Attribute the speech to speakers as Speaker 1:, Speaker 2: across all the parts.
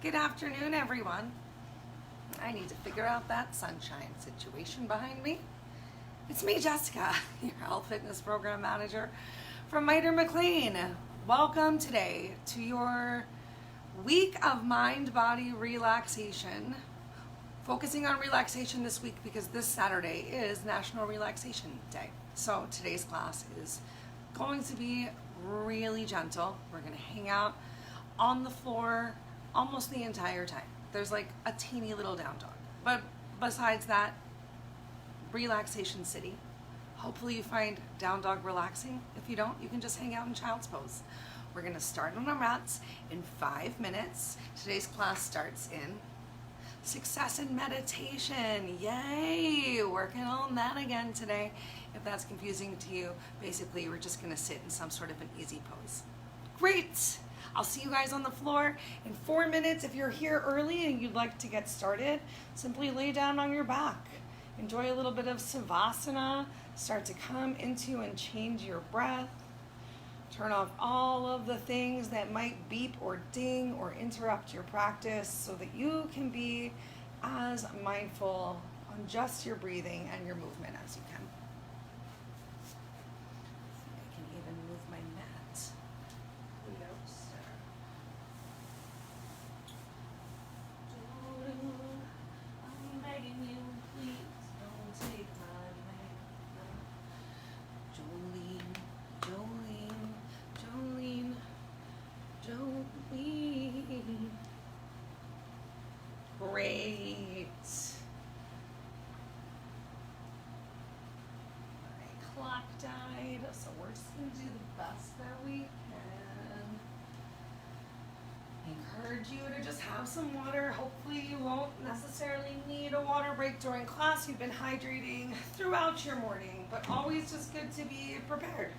Speaker 1: Good afternoon, everyone. I need to figure out that sunshine situation behind me. It's me, Jessica, your health fitness program manager from Miter McLean. Welcome today to your week of mind-body relaxation. Focusing on relaxation this week because this Saturday is National Relaxation Day. So today's class is going to be really gentle. We're going to hang out on the floor almost the entire time. There's like a teeny little down dog. But besides that, relaxation city. Hopefully you find down dog relaxing. If you don't, you can just hang out in child's pose. We're going to start on our mats in 5 minutes. Today's class starts in success in meditation. Yay! Working on that again today. If that's confusing to you, basically we're just going to sit in some sort of an easy pose. Great! I'll see you guys on the floor in 4 minutes. If you're here early and you'd like to get started, simply lay down on your back. Enjoy a little bit of savasana. Start to come into and change your breath. Turn off all of the things that might beep or ding or interrupt your practice so that you can be as mindful on just your breathing and your movement as you can. I can even move my mat. I'm begging you, please don't take my man. Jolene. Great. My clock died, so we're just gonna do the best that we can. Encourage you to just have some water. Hopefully you won't necessarily need a water break during class. You've been hydrating throughout your morning, but always just good to be prepared.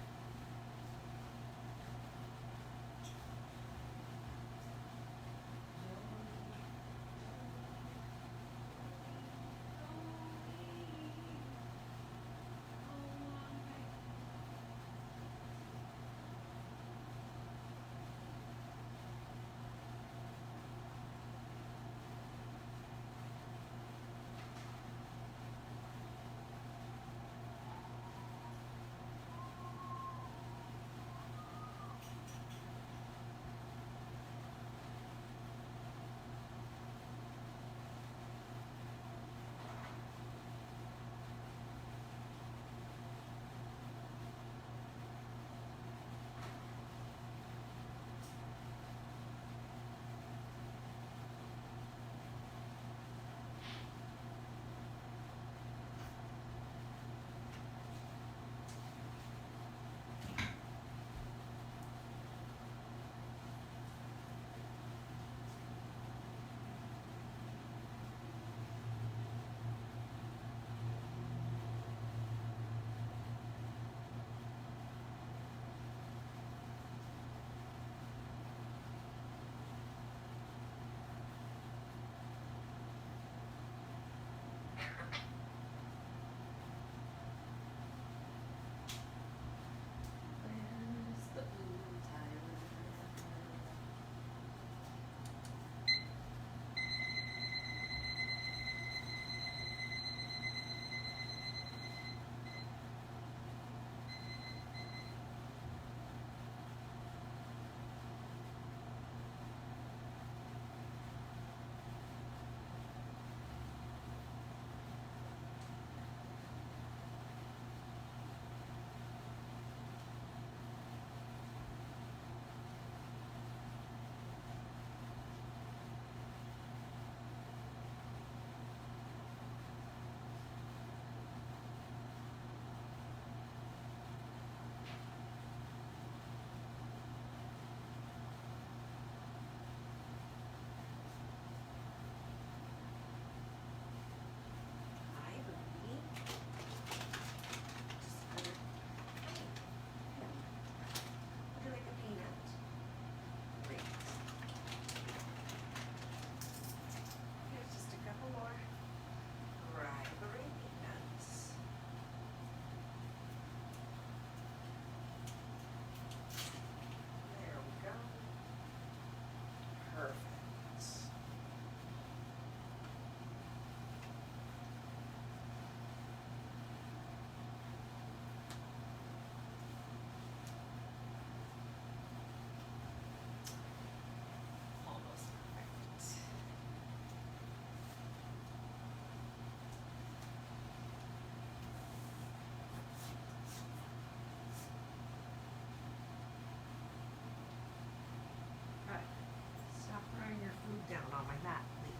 Speaker 1: my mat, please.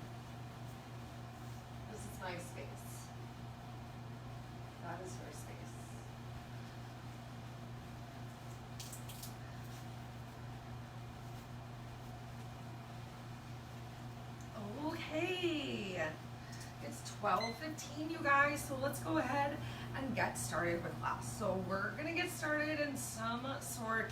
Speaker 1: This is my space. That is her space. Okay, it's 12:15, you guys, so let's go ahead and get started with class. So we're gonna get started in some sort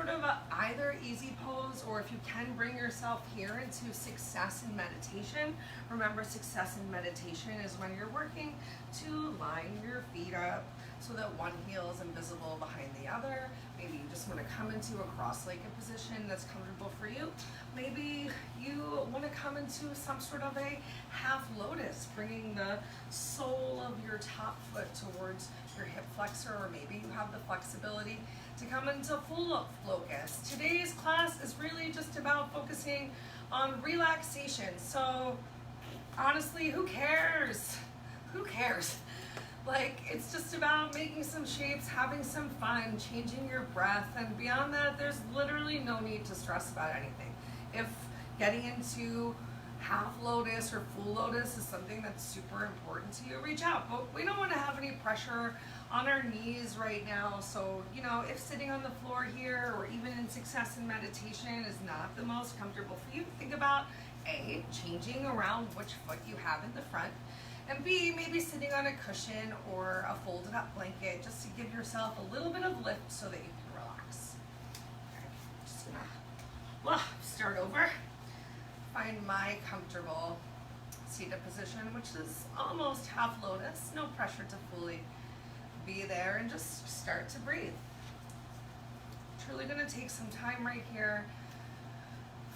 Speaker 1: of either easy pose, or if you can bring yourself here into success in meditation. Remember, success in meditation is when you're working to line your feet up so that one heel is invisible behind the other. Maybe you just want to come into a cross-legged position that's comfortable for you. Maybe you want to come into some sort of a half lotus, bringing the sole of your top foot towards your hip flexor, or maybe you have the flexibility to come into full locust. Today's class is really just about focusing on relaxation. So honestly, who cares? Who cares? Like, it's just about making some shapes, having some fun, changing your breath, and beyond that, there's literally no need to stress about anything. If getting into half lotus or full lotus is something that's super important to you, reach out. But we don't want to have any pressure on our knees right now. So, you know, if sitting on the floor here or even in success in meditation is not the most comfortable for you, think about A, changing around which foot you have in the front, and B, maybe sitting on a cushion or a folded up blanket just to give yourself a little bit of lift so that you can relax. Okay, just gonna start over. Find my comfortable seated position, which is almost half lotus. No pressure to fully be there, and just start to breathe. Truly gonna take some time right here.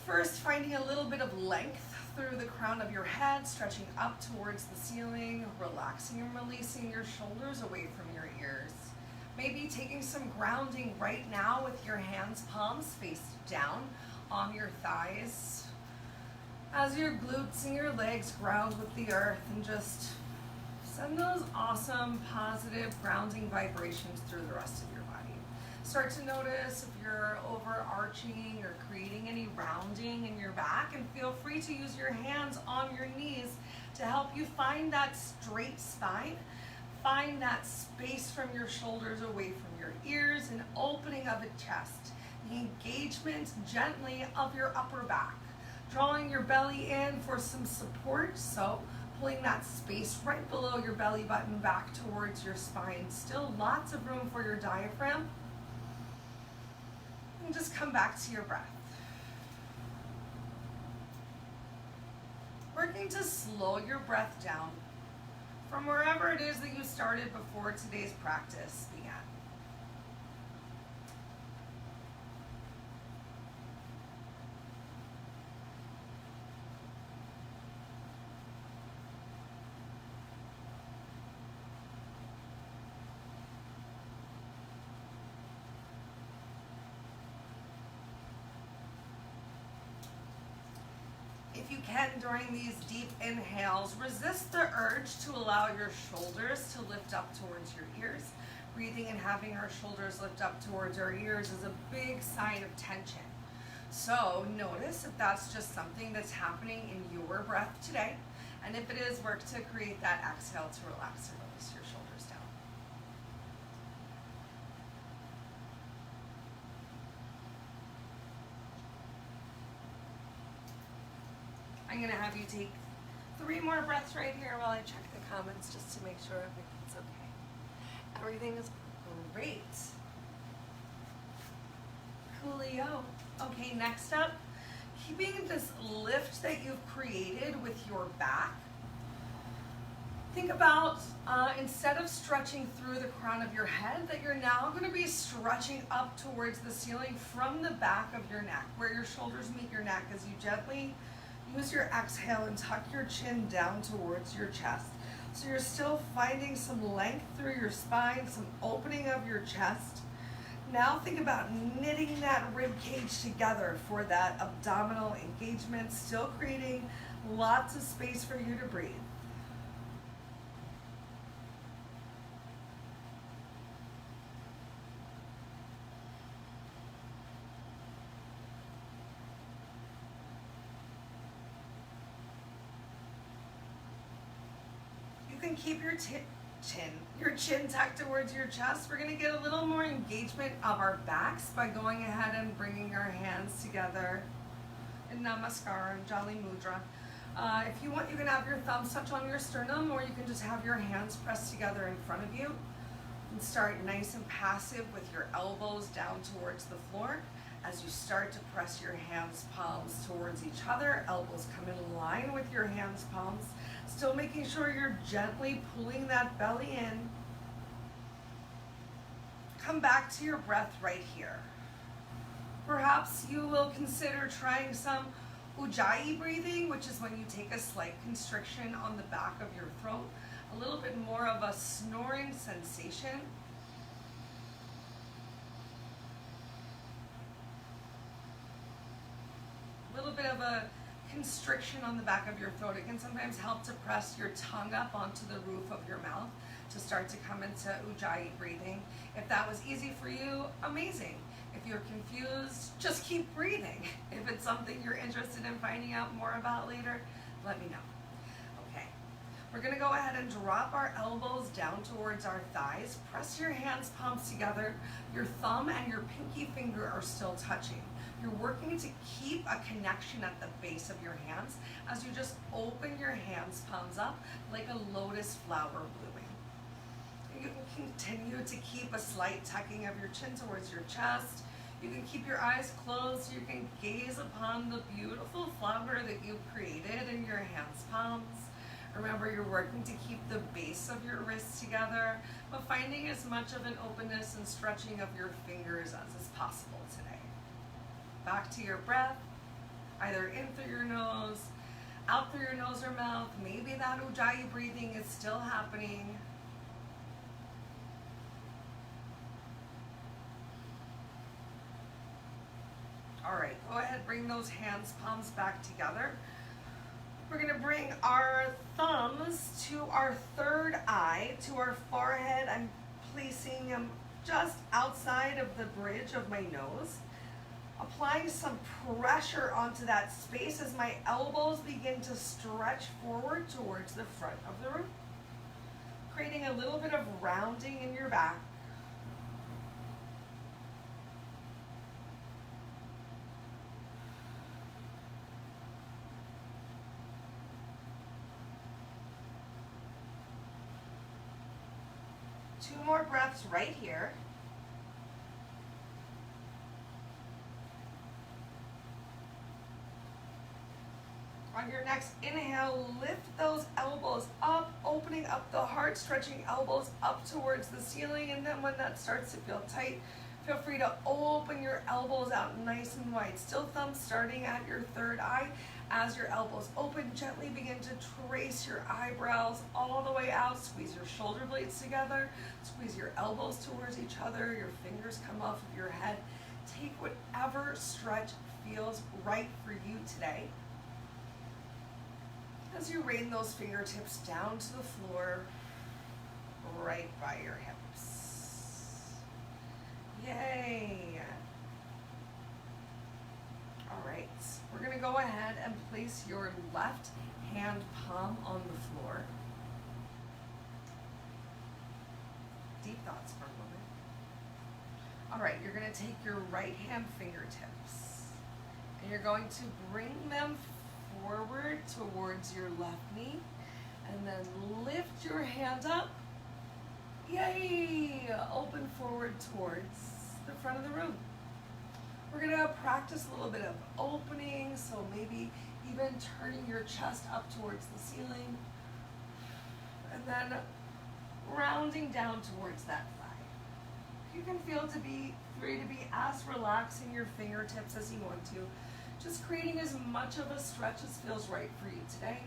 Speaker 1: First, finding a little bit of length through the crown of your head, stretching up towards the ceiling, relaxing and releasing your shoulders away from your ears. Maybe taking some grounding right now with your hands, palms face down on your thighs, as your glutes and your legs ground with the earth, and just send those awesome, positive, grounding vibrations through the rest of your body. Start to notice if you're overarching or creating any rounding in your back, and feel free to use your hands on your knees to help you find that straight spine, find that space from your shoulders away from your ears, and opening of the chest, the engagement gently of your upper back, drawing your belly in for some support, so pulling that space right below your belly button back towards your spine. Still lots of room for your diaphragm. And just come back to your breath. Working to slow your breath down from wherever it is that you started before today's practice began. If you can, during these deep inhales, resist the urge to allow your shoulders to lift up towards your ears. Breathing and having our shoulders lift up towards our ears is a big sign of tension. So notice if that's just something that's happening in your breath today. And if it is, work to create that exhale to relax and release your shoulders down. I'm going to have you take 3 more breaths right here while I check the comments just to make sure everything's okay. Everything is great. Coolio. Okay, next up, keeping this lift that you've created with your back. Think about, instead of stretching through the crown of your head, that you're now going to be stretching up towards the ceiling from the back of your neck, where your shoulders meet your neck, as you gently use your exhale and tuck your chin down towards your chest. So you're still finding some length through your spine, some opening of your chest. Now think about knitting that rib cage together for that abdominal engagement, still creating lots of space for you to breathe. can keep your chin tucked towards your chest. We're gonna get a little more engagement of our backs by going ahead and bringing our hands together in Namaskar, Jali Mudra. If you want, you can have your thumbs touch on your sternum, or you can just have your hands pressed together in front of you. And start nice and passive with your elbows down towards the floor. As you start to press your hands palms towards each other, elbows come in line with your hands palms, still making sure you're gently pulling that belly in. Come back to your breath right here. Perhaps you will consider trying some Ujjayi breathing, which is when you take a slight constriction on the back of your throat, a little bit more of a snoring sensation. A little bit of a constriction on the back of your throat. It can sometimes help to press your tongue up onto the roof of your mouth to start to come into Ujjayi breathing. If that was easy for you, amazing. If you're confused, just keep breathing. If it's something you're interested in finding out more about later, let me know. Okay, we're gonna go ahead and drop our elbows down towards our thighs. Press your hands palms together. Your thumb and your pinky finger are still touching. You're working to keep a connection at the base of your hands as you just open your hands palms up like a lotus flower blooming. You can continue to keep a slight tucking of your chin towards your chest. You can keep your eyes closed. You can gaze upon the beautiful flower that you've created in your hands palms. Remember, you're working to keep the base of your wrists together, but finding as much of an openness and stretching of your fingers as is possible today. Back to your breath, either in through your nose, out through your nose or mouth. Maybe that Ujjayi breathing is still happening. All right, go ahead, bring those hands, palms back together. We're gonna bring our thumbs to our third eye, to our forehead. I'm placing them just outside of the bridge of my nose. Applying some pressure onto that space as my elbows begin to stretch forward towards the front of the room, creating a little bit of rounding in your back. Two more breaths right here. On your next inhale, lift those elbows up, opening up the heart, stretching elbows up towards the ceiling. And then when that starts to feel tight, feel free to open your elbows out nice and wide. Still thumbs starting at your third eye. As your elbows open, gently begin to trace your eyebrows all the way out. Squeeze your shoulder blades together. Squeeze your elbows towards each other. Your fingers come off of your head. Take whatever stretch feels right for you today. As you rain those fingertips down to the floor, right by your hips. Yay! All right, we're gonna go ahead and place your left hand palm on the floor. Deep thoughts for a moment. All right, you're gonna take your right hand fingertips and you're going to bring them forward towards your left knee, and then lift your hand up. Yay! Open forward towards the front of the room. We're gonna practice a little bit of opening, so maybe even turning your chest up towards the ceiling, and then rounding down towards that thigh. You can feel free to be as relaxing your fingertips as you want to. Just creating as much of a stretch as feels right for you today.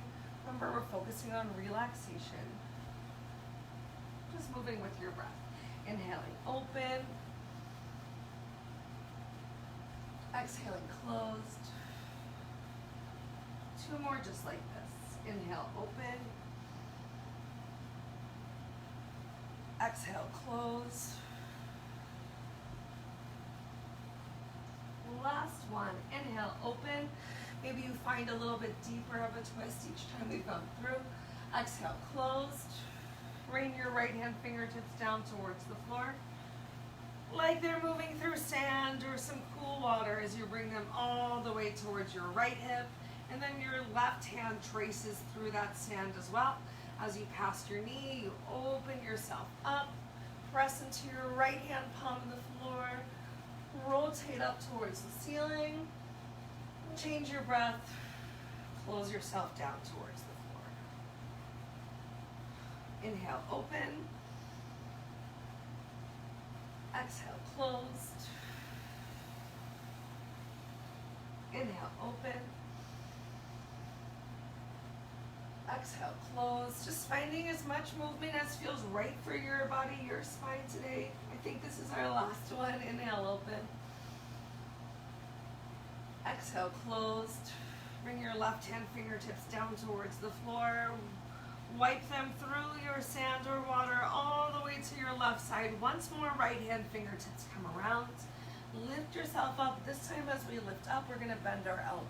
Speaker 1: Remember, we're focusing on relaxation. Just moving with your breath. Inhaling, open. Exhaling, closed. Two more just like this. Inhale, open. Exhale, close. Last one. Inhale, open. Maybe you find a little bit deeper of a twist each time we've gone through. Exhale, closed. Bring your right hand fingertips down towards the floor. Like they're moving through sand or some cool water as you bring them all the way towards your right hip. And then your left hand traces through that sand as well. As you pass your knee, you open yourself up. Press into your right hand palm of the floor. Rotate up towards the ceiling. Change your breath. Close yourself down towards the floor. Inhale, open. Exhale, closed. Inhale, open. Exhale, close. Just finding as much movement as feels right for your body, your spine today. I think this is our last one. Inhale, open. Exhale, closed. Bring your left hand fingertips down towards the floor. Wipe them through your sand or water all the way to your left side. Once more, right hand fingertips come around. Lift yourself up. This time as we lift up, we're going to bend our elbow.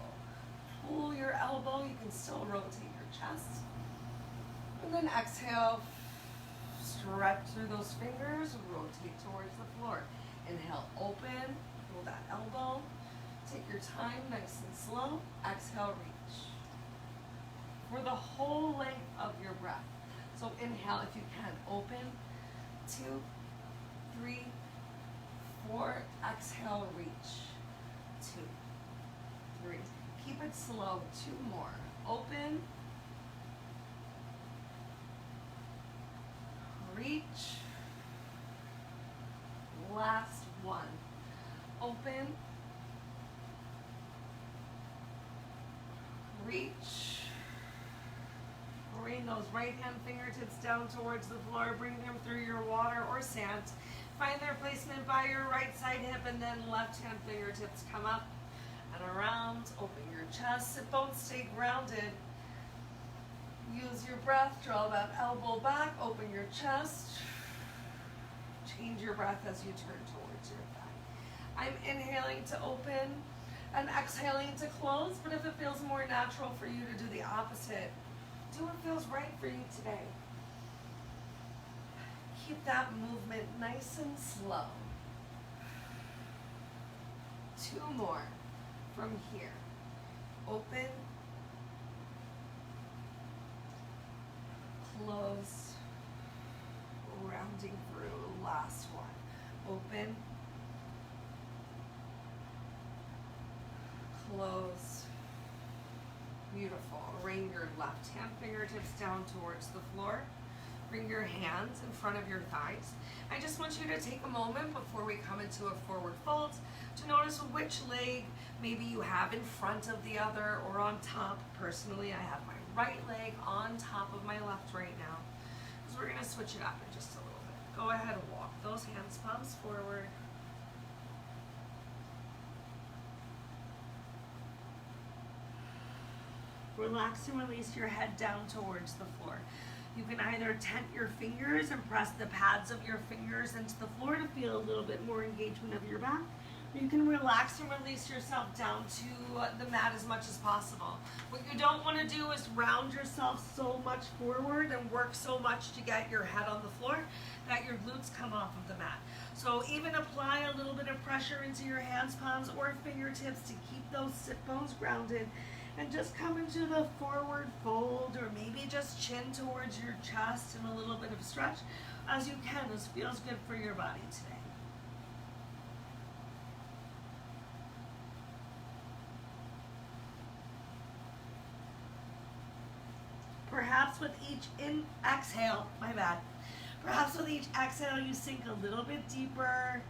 Speaker 1: Pull your elbow. You can still rotate your chest. And then exhale. Stretch through those fingers. Rotate towards the floor. Inhale, open. Pull that elbow. Take your time, nice and slow. Exhale, reach. For the whole length of your breath. So inhale if you can. Open. 2, 3, 4. Exhale, reach. 2, 3. Keep it slow. 2 more. Open. Reach. Last one. Open. Reach. Bring those right hand fingertips down towards the floor. Bring them through your water or sand. Find their placement by your right side hip, and then left hand fingertips come up and around. Open your chest. Sit bones stay grounded. Use your breath. Draw that elbow back. Open your chest. Change your breath as you turn towards your thigh. I'm inhaling to open and exhaling to close, but if it feels more natural for you to do the opposite, do what feels right for you today. Keep that movement nice and slow. 2 more from here. Open. Close. Rounding through. Last one. Open. Close. Beautiful. Bring your left hand fingertips down towards the floor. Bring your hands in front of your thighs. I just want you to take a moment before we come into a forward fold to notice which leg maybe you have in front of the other or on top. Personally, I have my right leg on top of my left right now, because we're going to switch it up in just a little bit. Go ahead and walk those hands palms forward. Relax and release your head down towards the floor. You can either tent your fingers and press the pads of your fingers into the floor to feel a little bit more engagement of your back. Or you can relax and release yourself down to the mat as much as possible. What you don't want to do is round yourself so much forward and work so much to get your head on the floor that your glutes come off of the mat. So even apply a little bit of pressure into your hands, palms, or fingertips to keep those sit bones grounded. And just come into the forward fold, or maybe just chin towards your chest and a little bit of stretch as you can. This feels good for your body today. Perhaps with each exhale, Perhaps with each exhale you sink a little bit deeper,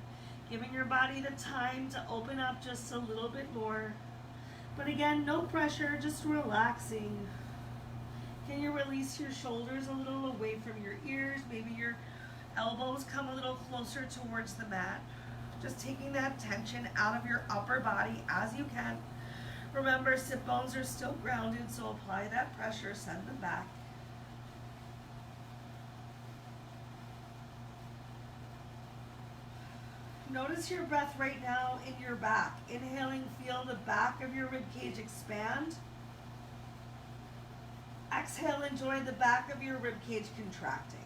Speaker 1: giving your body the time to open up just a little bit more. But again, no pressure, just relaxing. Can you release your shoulders a little away from your ears? Maybe your elbows come a little closer towards the mat. Just taking that tension out of your upper body as you can. Remember, sit bones are still grounded, so apply that pressure, send them back. Notice your breath right now in your back. Inhaling, feel the back of your ribcage expand. Exhale, enjoy the back of your ribcage contracting.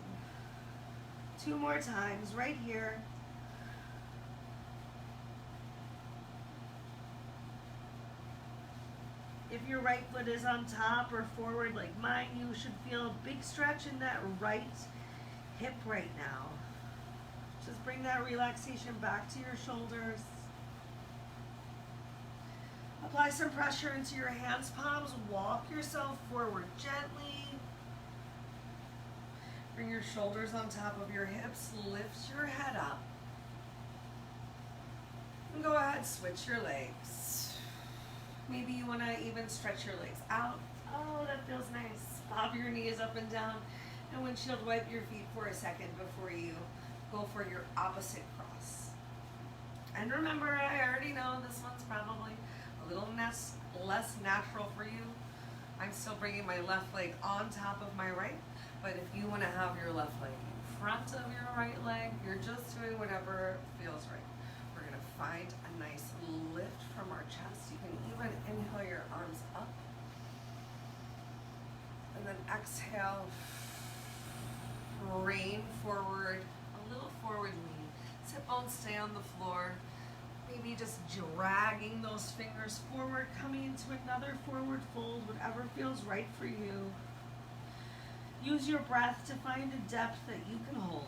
Speaker 2: 2 more times right here. If your right foot is on top or forward like mine, you should feel a big stretch in that right hip right now. Just bring that relaxation back to your shoulders. Apply some pressure into your hands, palms. Walk yourself forward gently. Bring your shoulders on top of your hips. Lift your head up. And go ahead, switch your legs. Maybe you want to even stretch your legs out. Oh, that feels nice. Bob your knees up and down. And windshield wipe your feet for a second before you go for your opposite cross. And remember, I already know this one's probably a little less natural for you. I'm still bringing my left leg on top of my right. But if you want to have your left leg in front of your right leg, you're just doing whatever feels right. We're going to find a nice lift from our chest. You can even inhale your arms up. And then exhale, rain forward, a little forward lean. Sit bones stay on the floor. Maybe just dragging those fingers forward, coming into another forward fold, whatever feels right for you. Use your breath to find a depth that you can hold.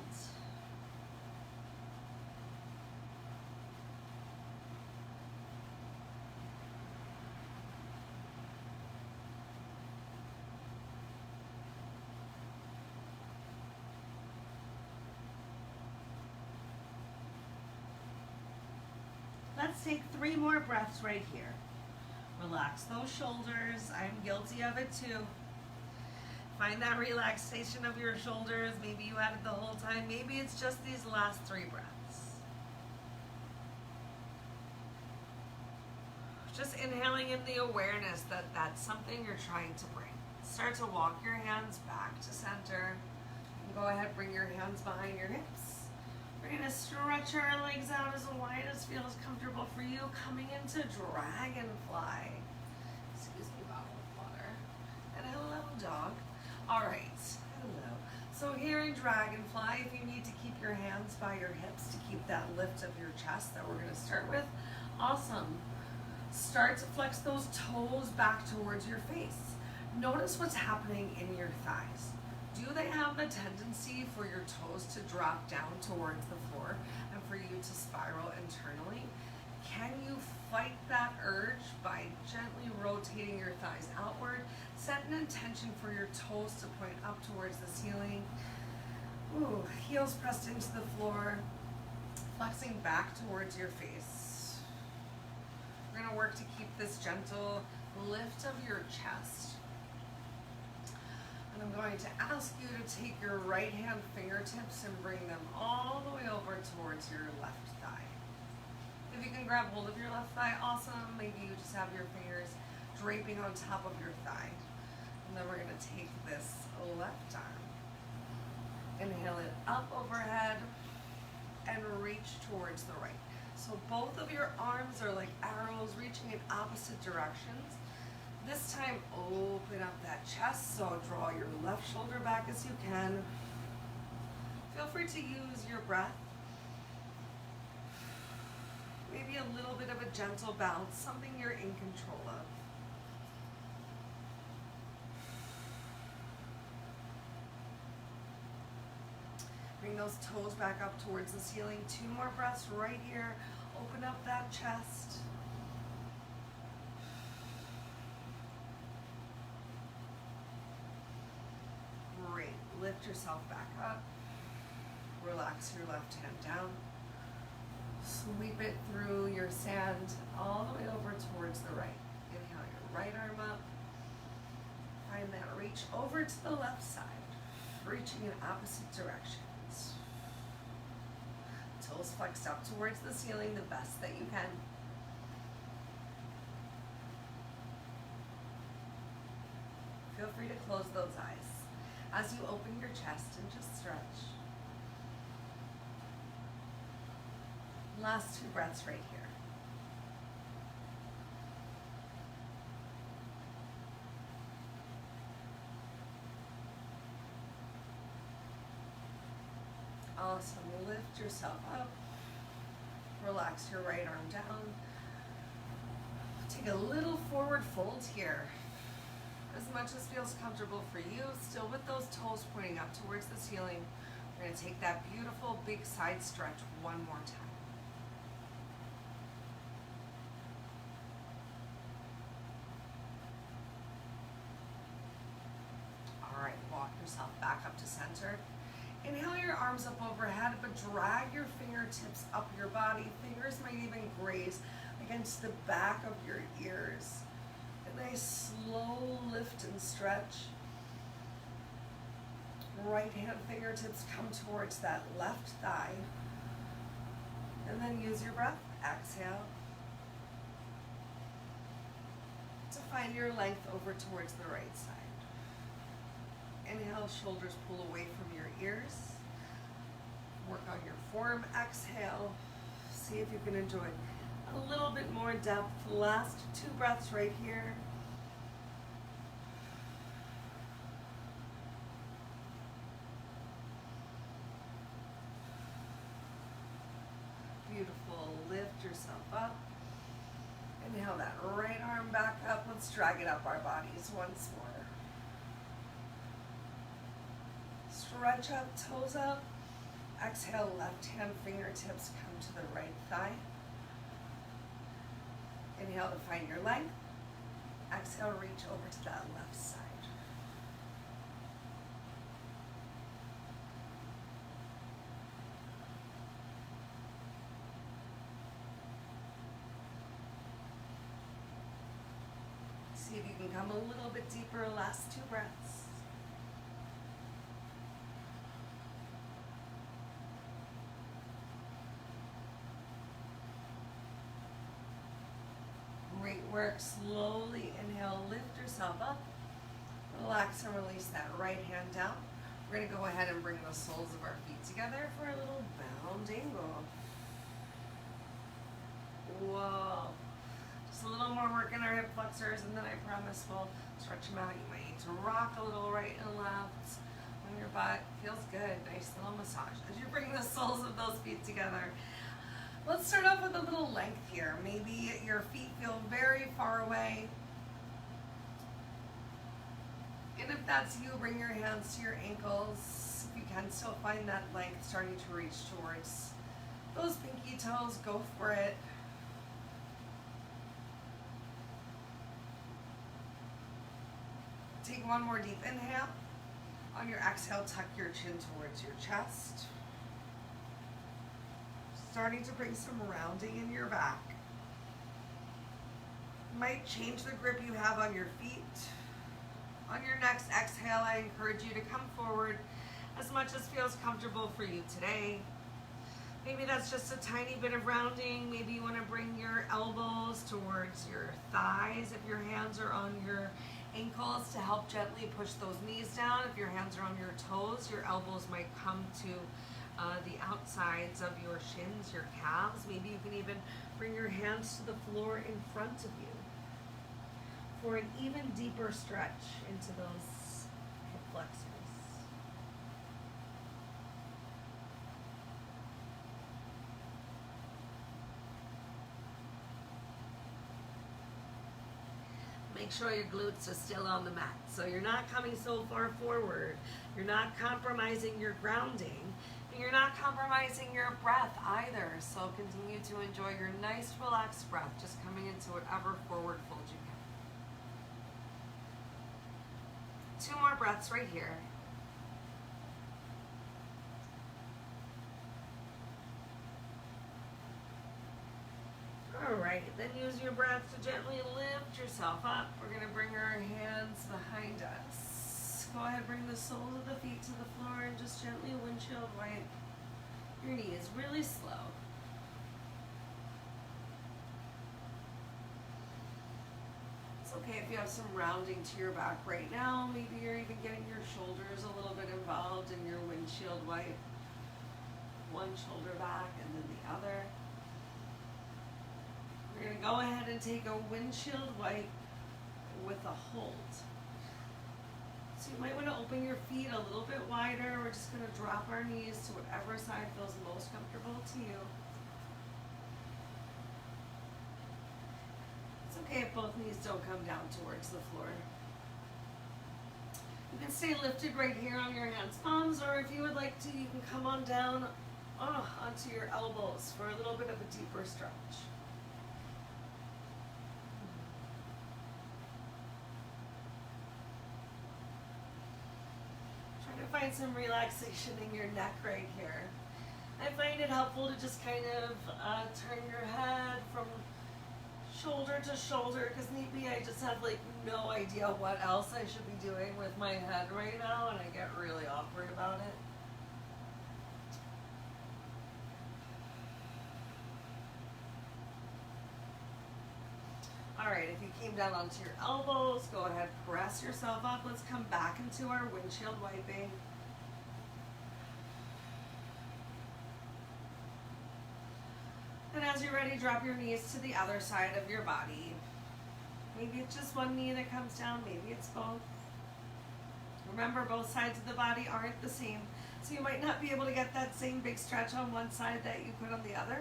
Speaker 2: Let's take 3 more breaths right here. Relax those shoulders. I'm guilty of it too. Find that relaxation of your shoulders. Maybe you had it the whole time. Maybe it's just these last 3 breaths. Just inhaling in the awareness that that's something you're trying to bring. Start to walk your hands back to center. And go ahead, bring your hands behind your hips. We're going to stretch our legs out as wide as feels comfortable for you. Coming into dragonfly. Excuse me, bottle of water. And hello, dog. All right, hello. So here in dragonfly, if you need to keep your hands by your hips to keep that lift of your chest that we're going to start with, awesome. Start to flex those toes back towards your face. Notice what's happening in your thighs. Do they have the tendency for your toes to drop down towards the floor and for you to spiral internally? Can you fight that urge by gently rotating your thighs outward? Set an intention for your toes to point up towards the ceiling. Ooh, heels pressed into the floor, flexing back towards your face. We're going to work to keep this gentle lift of your chest. And I'm going to ask you to take your right hand fingertips and bring them all the way over towards your left thigh. If you can grab hold of your left thigh, awesome. Maybe you just have your fingers draping on top of your thigh. And then we're going to take this left arm, inhale it up overhead, and reach towards the right. So both of your arms are like arrows reaching in opposite directions. This time, open up that chest, so draw your left shoulder back as you can. Feel free to use your breath. Maybe a little bit of a gentle bounce, something you're in control of. Bring those toes back up towards the ceiling. 2 more breaths right here. Open up that chest. Great. Lift yourself back up. Relax your left hand down. Sweep it through your sand all the way over towards the right. Inhale your right arm up. Find that reach over to the left side, reaching in opposite directions. Toes flexed up towards the ceiling the best that you can. Feel free to close those eyes as you open your chest and just stretch. Last 2 breaths right here. Awesome. Lift yourself up. Relax your right arm down. Take a little forward fold here. As much as feels comfortable for you, still with those toes pointing up towards the ceiling. We're going to take that beautiful big side stretch one more time. All right, walk yourself back up to center. Inhale your arms up overhead, but drag your fingertips up your body. Fingers might even graze against the back of your ears. A nice slow lift and stretch. Right hand fingertips come towards that left thigh. And then use your breath. Exhale. To find your length over towards the right side. Inhale, shoulders pull away from your ears. Work on your form. Exhale. See if you can enjoy a little bit more depth. Last 2 breaths right here. Beautiful. Lift yourself up. Inhale that right arm back up. Let's drag it up our bodies once more. Stretch up, toes up. Exhale, left hand fingertips come to the right thigh. Inhale to find your length. Exhale, reach over to that left side. See if you can come a little bit deeper. Last 2 breaths. Great work. Slowly inhale, lift yourself up. Relax and release that right hand down. We're going to go ahead and bring the soles of our feet together for a little bound angle. Whoa. Just a little more work in our hip flexors, and then I promise we'll stretch them out. You might need to rock a little right and left on your butt. Feels good. Nice little massage as you bring the soles of those feet together. Let's start off with a little length here. Maybe your feet feel very far away. And if that's you, bring your hands to your ankles. If you can still find that length starting to reach towards those pinky toes, go for it. Take one more deep inhale. On your exhale, tuck your chin towards your chest. Starting to bring some rounding in your back. Might change the grip you have on your feet. On your next exhale, I encourage you to come forward as much as feels comfortable for you today. Maybe that's just a tiny bit of rounding. Maybe you want to bring your elbows towards your thighs if your hands are on your ankles to help gently push those knees down. If your hands are on your toes, your elbows might come to the outsides of your shins, your calves. Maybe you can even bring your hands to the floor in front of you for an even deeper stretch into those hip flexors. Make sure your glutes are still on the mat. So you're not coming so far forward. You're not compromising your grounding. And you're not compromising your breath either. So continue to enjoy your nice relaxed breath, just coming into whatever forward fold you can. 2 more breaths right here. All right, then use your breath to gently lift yourself up. We're going to bring our hands behind us. Go ahead, bring the soles of the feet to the floor and just gently windshield wipe your knees really slow. It's okay if you have some rounding to your back right now. Maybe you're even getting your shoulders a little bit involved in your windshield wipe. One shoulder back and then the other. We're going to go ahead and take a windshield wipe with a hold. So you might want to open your feet a little bit wider. We're just going to drop our knees to whatever side feels most comfortable to you. It's okay if both knees don't come down towards the floor. You can stay lifted right here on your hands, palms, or if you would like to, you can come on down onto your elbows for a little bit of a deeper stretch. Try to find some relaxation in your neck right here. I find it helpful to just kind of turn your head from shoulder to shoulder, because maybe I just have like no idea what else I should be doing with my head right now, and I get really awkward about it. All right, if you came down onto your elbows, go ahead, press yourself up. Let's come back into our windshield wiping. And as you're ready, drop your knees to the other side of your body. Maybe it's just one knee that comes down, maybe it's both. Remember, both sides of the body aren't the same, so you might not be able to get that same big stretch on one side that you could on the other.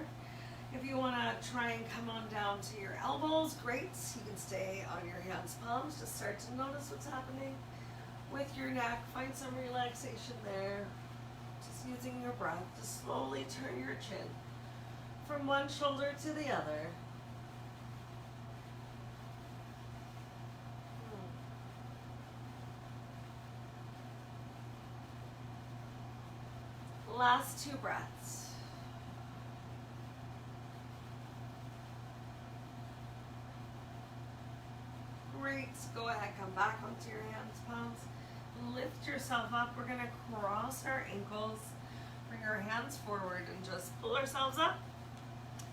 Speaker 2: If you want to try and come on down to your elbows, great. You can stay on your hands, palms. Just start to notice what's happening with your neck. Find some relaxation there. Just using your breath to slowly turn your chin from one shoulder to the other. Last 2 breaths. Great. Go ahead, come back onto your hands, palms. Lift yourself up. We're going to cross our ankles. Bring our hands forward and just pull ourselves up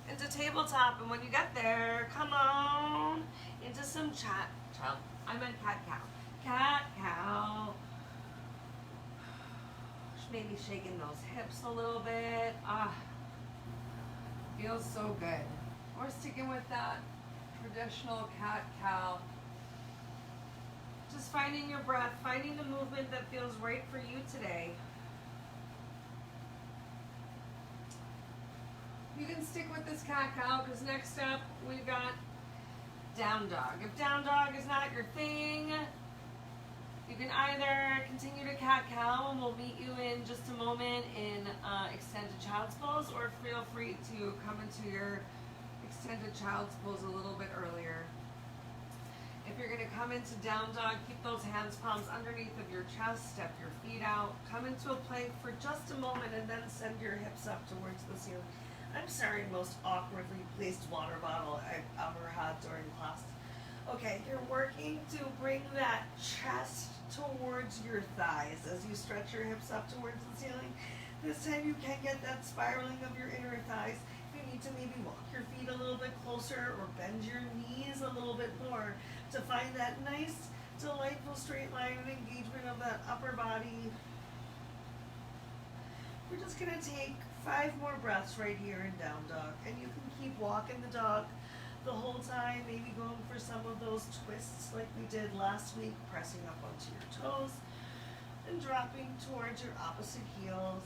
Speaker 2: into tabletop. And when you get there, come on into some cat-cow. Cat-cow. Maybe shaking those hips a little bit.
Speaker 1: Feels so good. We're sticking with that traditional cat-cow.
Speaker 2: Just finding your breath, finding the movement that feels right for you today.
Speaker 1: You can stick with this cat-cow because next up we've got down dog.
Speaker 2: If down dog is not your thing, you can either continue to cat-cow, and we'll meet you in just a moment in extended child's pose, or feel free to come into your extended child's pose a little bit earlier. If you're going to come into down dog, keep those hands, palms underneath of your chest, step your feet out, come into a plank for just a moment, and then send your hips up towards the ceiling. I'm sorry, most awkwardly placed water bottle I've ever had during class. Okay, you're working to bring that chest towards your thighs as you stretch your hips up towards the ceiling. This time you can get that spiraling of your inner thighs. If you need to maybe walk your feet a little bit closer or bend your knees a little bit more to find that nice, delightful straight line and engagement of that upper body. We're just going to take 5 more breaths right here in down dog, and you can keep walking the dog the whole time, maybe going for some of those twists like we did last week, pressing up onto your toes and dropping towards your opposite heels.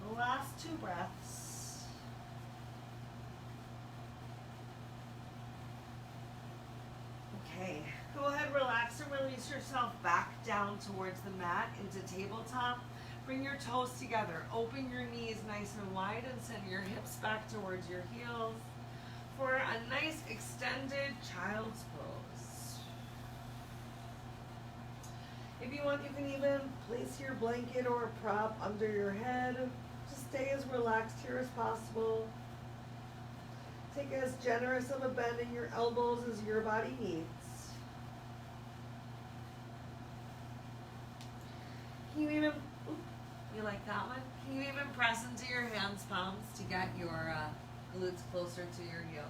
Speaker 2: The last 2 breaths. Okay, go ahead, relax and release yourself back down towards the mat into tabletop. Bring your toes together, open your knees nice and wide, and send your hips back towards your heels for a nice extended child's pose. If you want, you can even place your blanket or prop under your head. Just stay as relaxed here as possible. Take as generous of a bend in your elbows as your body needs. Can you even, you like that one? Can you even press into your hands, palms to get your glutes closer to your heels?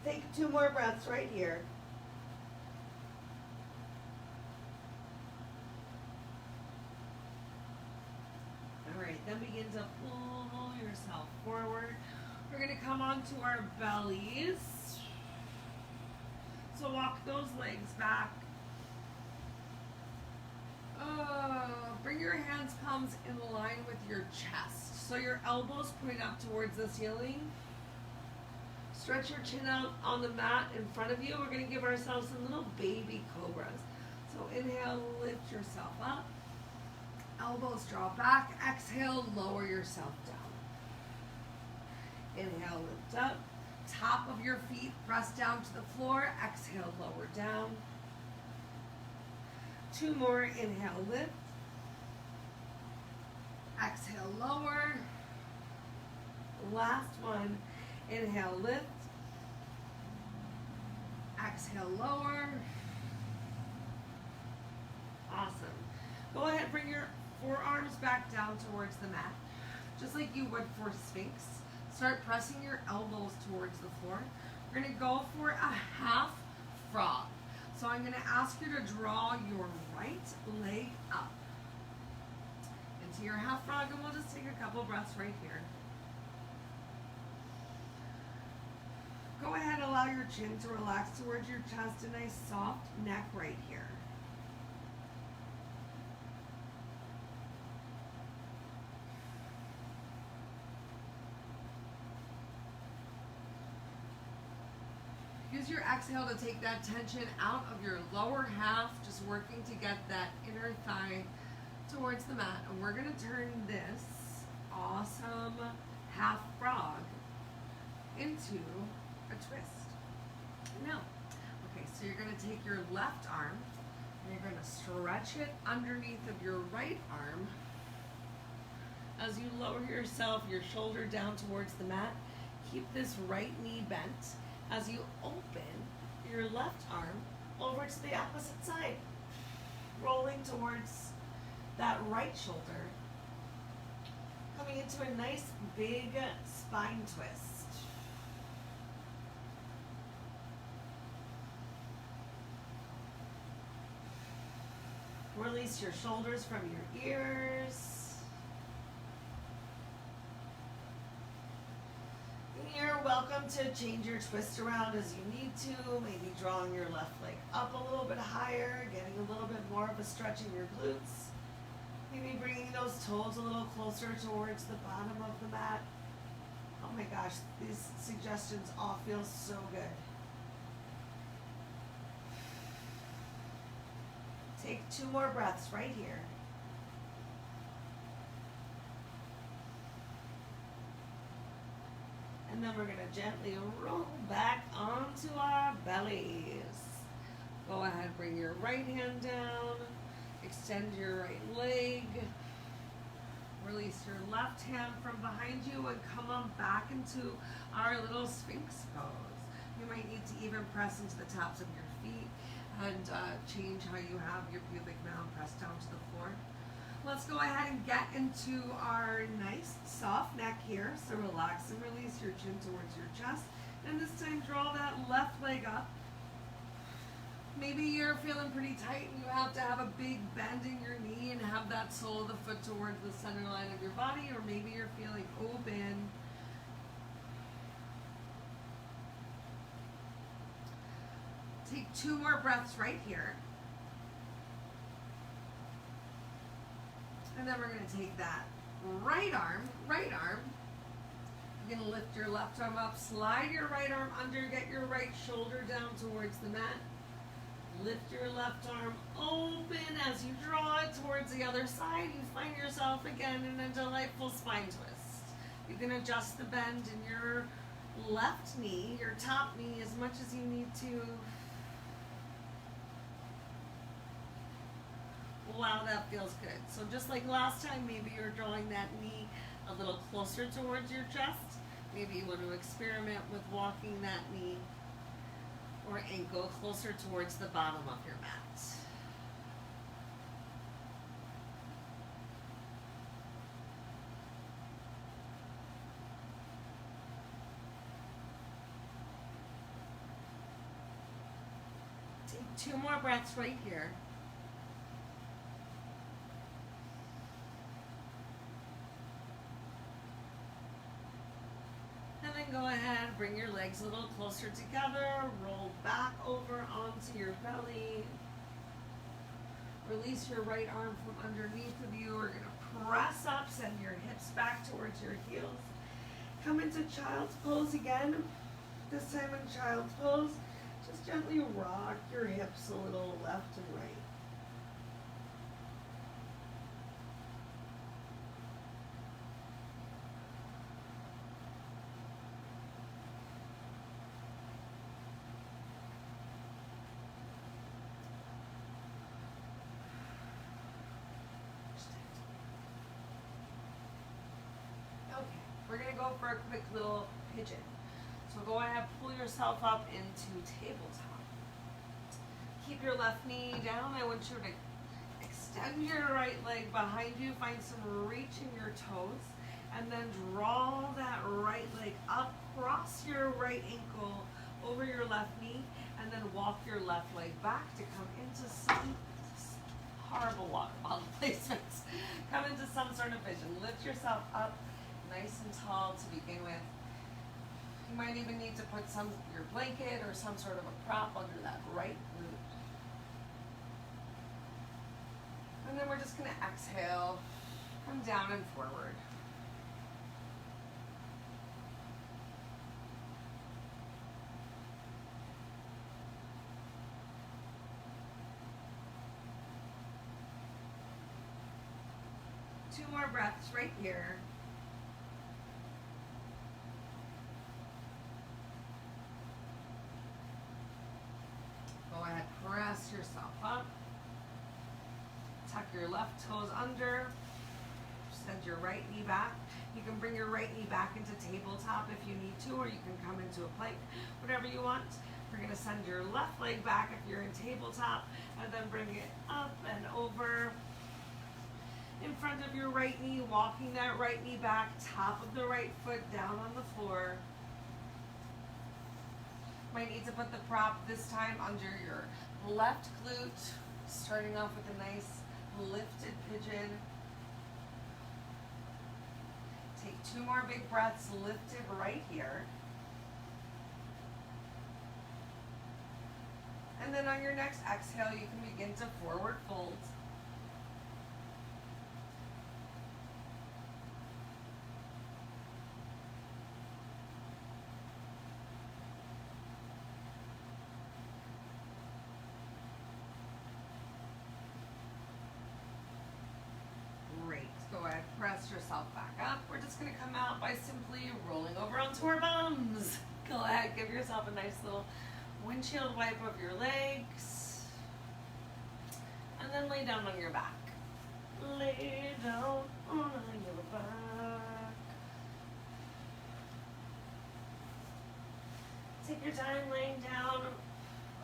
Speaker 2: Take 2 more breaths right here. Then begin to pull yourself forward. We're going to come onto our bellies. So walk those legs back. Bring your hands, palms in line with your chest. So your elbows point up towards the ceiling. Stretch your chin out on the mat in front of you. We're going to give ourselves some little baby cobras. So inhale, lift yourself up. Elbows draw back. Exhale, lower yourself down. Inhale, lift up. Top of your feet press down to the floor. Exhale, lower down. 2 more. Inhale, lift. Exhale, lower. Last one. Inhale, lift. Exhale, lower. Awesome. Go ahead, bring your forearms back down towards the mat, just like you would for Sphinx. Start pressing your elbows towards the floor. We're going to go for a half frog. So I'm going to ask you to draw your right leg up into your half frog, and we'll just take a couple breaths right here. Go ahead, allow your chin to relax towards your chest, a nice soft neck right here. Use your exhale to take that tension out of your lower half, just working to get that inner thigh towards the mat. And we're going to turn this awesome half frog into a twist. Now, okay, so you're going to take your left arm and you're going to stretch it underneath of your right arm. As you lower yourself, your shoulder down towards the mat, keep this right knee bent. As you open your left arm over to the opposite side, rolling towards that right shoulder, coming into a nice big spine twist. Release your shoulders from your ears. You're welcome to change your twist around as you need to, maybe drawing your left leg up a little bit higher, getting a little bit more of a stretch in your glutes. Maybe bringing those toes a little closer towards the bottom of the mat. Oh my gosh, these suggestions all feel so good. Take 2 more breaths right here. And then we're going to gently roll back onto our bellies. Go ahead, bring your right hand down. Extend your right leg. Release your left hand from behind you and come on back into our little Sphinx pose. You might need to even press into the tops of your feet and change how you have your pubic mound pressed down to the floor. Let's go ahead and get into our nice soft neck here. So relax and release your chin towards your chest. And this time draw that left leg up. Maybe you're feeling pretty tight and you have to have a big bend in your knee and have that sole of the foot towards the center line of your body, or maybe you're feeling open. Take 2 more breaths right here. And then we're going to take that right arm. You're going to lift your left arm up, slide your right arm under, get your right shoulder down towards the mat. Lift your left arm open as you draw it towards the other side. You find yourself again in a delightful spine twist. You can adjust the bend in your left knee, your top knee, as much as you need to. Wow, that feels good. So just like last time, maybe you're drawing that knee a little closer towards your chest. Maybe you want to experiment with walking that knee or ankle closer towards the bottom of your mat. Take 2 more breaths right here. then go ahead, bring your legs a little closer together, roll back over onto your belly. Release your right arm from underneath of you. We're gonna press up, send your hips back towards your heels. Come into child's pose again. This time in child's pose, just gently rock your hips a little left and right. We're going to go for a quick little pigeon. So go ahead, pull yourself up into tabletop. Keep your left knee down. I want you to extend your right leg behind you. Find some reach in your toes. And then draw that right leg up. Cross your right ankle over your left knee. And then walk your left leg back to come into some horrible water bottle placements. Come into some sort of vision. Lift yourself up nice and tall to begin with. You might even need to put your blanket or some sort of a prop under that right glute. And then we're just going to exhale, come down and forward. Two more breaths right here. Go ahead, press yourself up. Tuck your left toes under. Send your right knee back. You can bring your right knee back into tabletop if you need to, or you can come into a plank, whatever you want. We're going to send your left leg back if you're in tabletop, and then bring it up and over. In front of your right knee, walking that right knee back, top of the right foot down on the floor. Might need to put the prop this time under your left glute, starting off with a nice lifted pigeon. Take two more big breaths, lifted right here. And then on your next exhale, you can begin to forward fold. Go ahead, press yourself back up. We're just going to come out by simply rolling over onto our bums. Go ahead, give yourself a nice little windshield wipe of your legs. And then lay down on your back. Lay down on your back. Take your time laying down.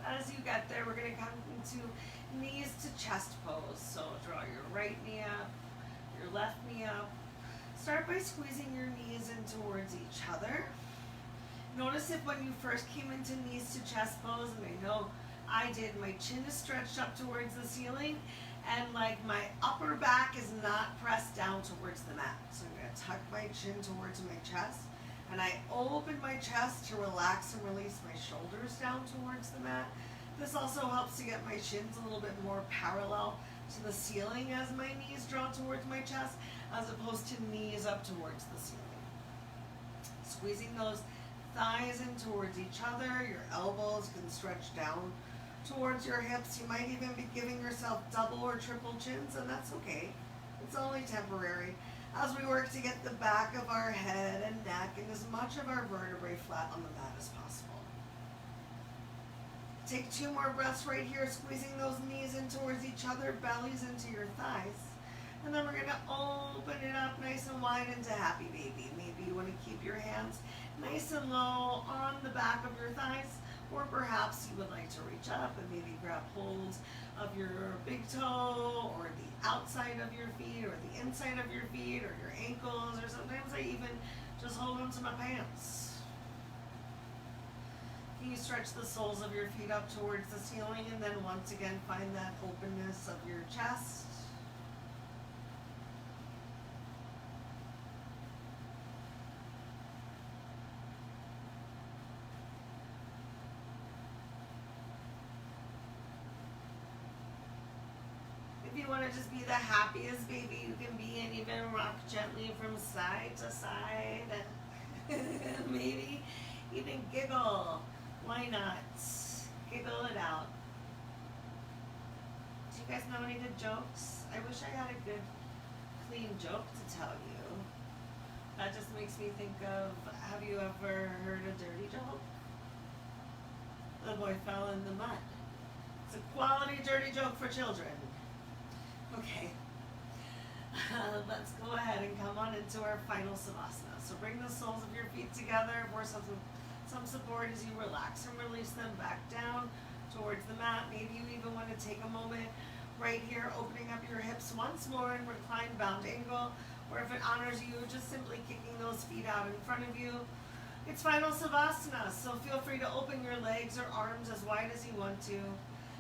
Speaker 2: As you get there, we're going to come into knees to chest pose. So draw your right knee up. Your left knee up. Start by squeezing your knees in towards each other. Notice if when you first came into knees to chest pose, and I know I did, my chin is stretched up towards the ceiling, and like my upper back is not pressed down towards the mat. So I'm going to tuck my chin towards my chest, and I open my chest to relax and release my shoulders down towards the mat. This also helps to get my shins a little bit more parallel to the ceiling as my knees draw towards my chest, as opposed to knees up towards the ceiling. Squeezing those thighs in towards each other. Your elbows can stretch down towards your hips. You might even be giving yourself double or triple chins, and that's okay. It's only temporary. As we work to get the back of our head and neck and as much of our vertebrae flat on the mat as possible. Take two more breaths right here, squeezing those knees in towards each other, bellies into your thighs. And then we're going to open it up nice and wide into happy baby. Maybe you want to keep your hands nice and low on the back of your thighs, or perhaps you would like to reach up and maybe grab hold of your big toe, or the outside of your feet, or the inside of your feet, or your ankles, or sometimes I even just hold onto my pants. You stretch the soles of your feet up towards the ceiling, and then once again find that openness of your chest. If you want to just be the happiest baby you can be and even rock gently from side to side, maybe even giggle. Why not? Giggle it out. Do you guys know any good jokes? I wish I had a good, clean joke to tell you. That just makes me think of, have you ever heard a dirty joke? The boy fell in the mud. It's a quality dirty joke for children. Okay. Let's go ahead and come on into our final savasana. So bring the soles of your feet together for some support as you relax and release them back down towards the mat. Maybe you even want to take a moment right here, opening up your hips once more in reclined bound angle, or if it honors you, just simply kicking those feet out in front of you. It's final savasana, so feel free to open your legs or arms as wide as you want to.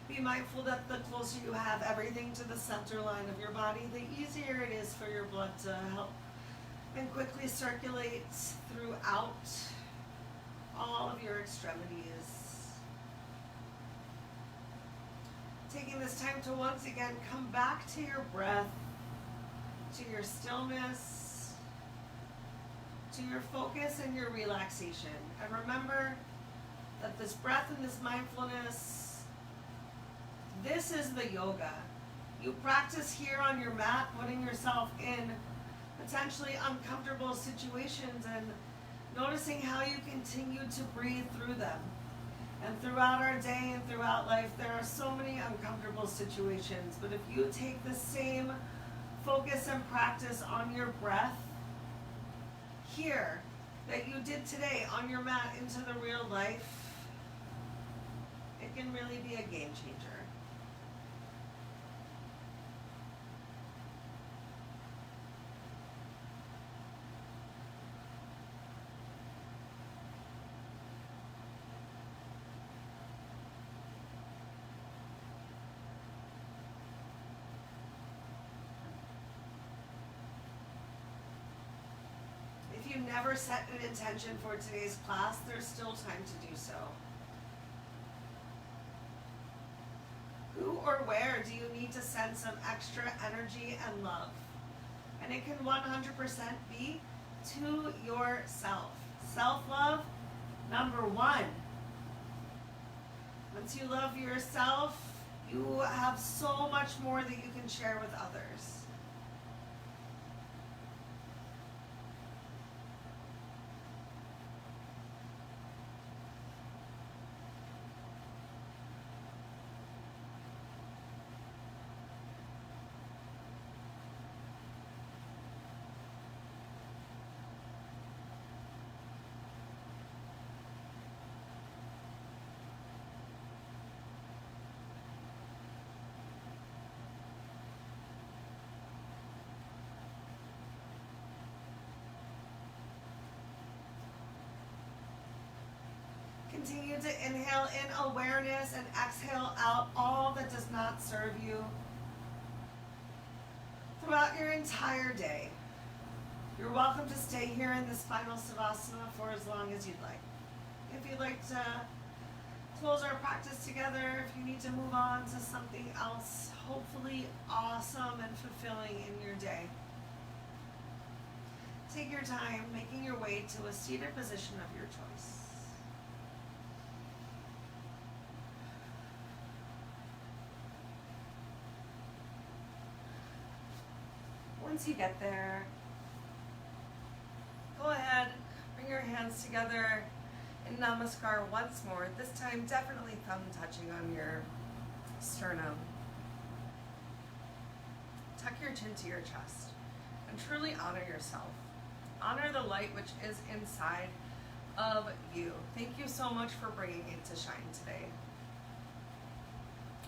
Speaker 2: Be mindful that the closer you have everything to the center line of your body, the easier it is for your blood to help and quickly circulate throughout all of your extremities. Taking this time to once again come back to your breath, to your stillness, to your focus and your relaxation. And remember that this breath and this mindfulness, this is the yoga. You practice here on your mat, putting yourself in potentially uncomfortable situations and noticing how you continue to breathe through them. And throughout our day and throughout life, there are so many uncomfortable situations. But if you take the same focus and practice on your breath here that you did today on your mat into the real life, it can really be a game changer. If you never set an intention for today's class, there's still time to do so. Who or where do you need to send some extra energy and love? And it can 100% be to yourself. Self-love, number one. Once you love yourself, you have so much more that you can share with others. Continue to inhale in awareness and exhale out all that does not serve you throughout your entire day. You're welcome to stay here in this final savasana for as long as you'd like. If you'd like to close our practice together, if you need to move on to something else, hopefully awesome and fulfilling in your day, take your time making your way to a seated position of your choice. Once you get there, go ahead, bring your hands together in Namaskar once more. This time, definitely thumb touching on your sternum. Tuck your chin to your chest and truly honor yourself. Honor the light which is inside of you. Thank you so much for bringing it to shine today.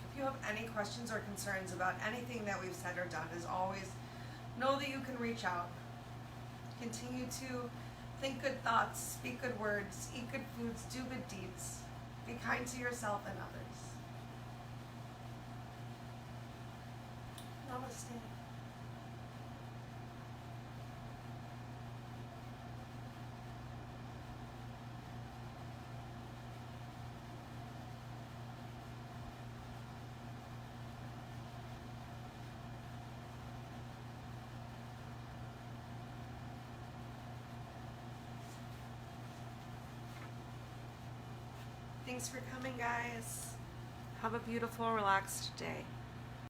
Speaker 2: If you have any questions or concerns about anything that we've said or done, as always, know that you can reach out. Continue to think good thoughts, speak good words, eat good foods, do good deeds. Be kind to yourself and others. Namaste. Thanks for coming, guys. Have a beautiful, relaxed day.